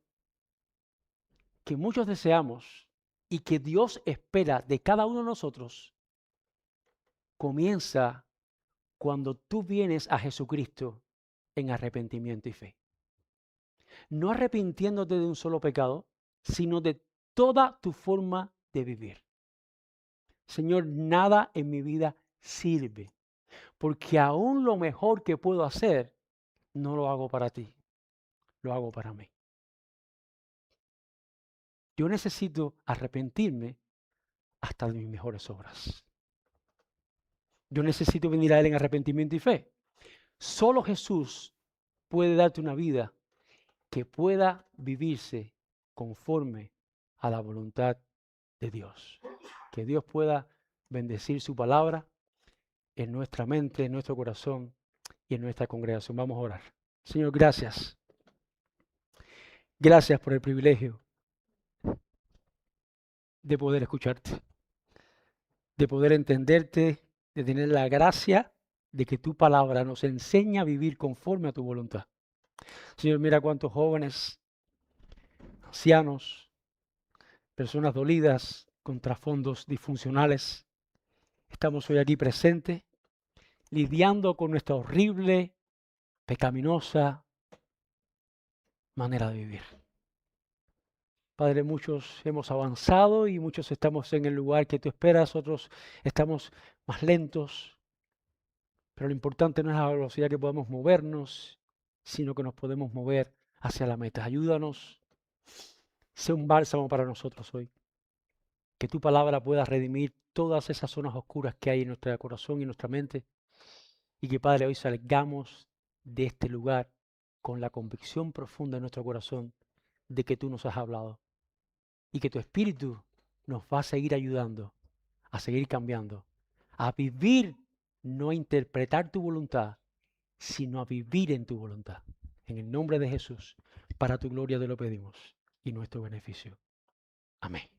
que muchos deseamos y que Dios espera de cada uno de nosotros, comienza cuando tú vienes a Jesucristo en arrepentimiento y fe. No arrepintiéndote de un solo pecado, sino de toda tu forma de vivir. Señor, nada en mi vida sirve, porque aún lo mejor que puedo hacer, no lo hago para ti, lo hago para mí. Yo necesito arrepentirme hasta de mis mejores obras. Yo necesito venir a Él en arrepentimiento y fe. Solo Jesús puede darte una vida que pueda vivirse conforme a la voluntad de Dios. Que Dios pueda bendecir su palabra en nuestra mente, en nuestro corazón y en nuestra congregación. Vamos a orar. Señor, gracias. Gracias por el privilegio de poder escucharte, de poder entenderte, de tener la gracia de que tu palabra nos enseña a vivir conforme a tu voluntad. Señor, mira cuántos jóvenes, ancianos, personas dolidas con trasfondos disfuncionales, estamos hoy aquí presentes, lidiando con nuestra horrible, pecaminosa manera de vivir. Padre, muchos hemos avanzado y muchos estamos en el lugar que tú esperas, otros estamos más lentos, pero lo importante no es la velocidad que podamos movernos, sino que nos podemos mover hacia la meta. Ayúdanos, sé un bálsamo para nosotros hoy, que tu palabra pueda redimir todas esas zonas oscuras que hay en nuestro corazón y en nuestra mente, y que, Padre, hoy salgamos de este lugar con la convicción profunda en nuestro corazón de que tú nos has hablado y que tu Espíritu nos va a seguir ayudando, a seguir cambiando, a vivir, no a interpretar tu voluntad, sino a vivir en tu voluntad. En el nombre de Jesús, para tu gloria te lo pedimos y nuestro beneficio. Amén.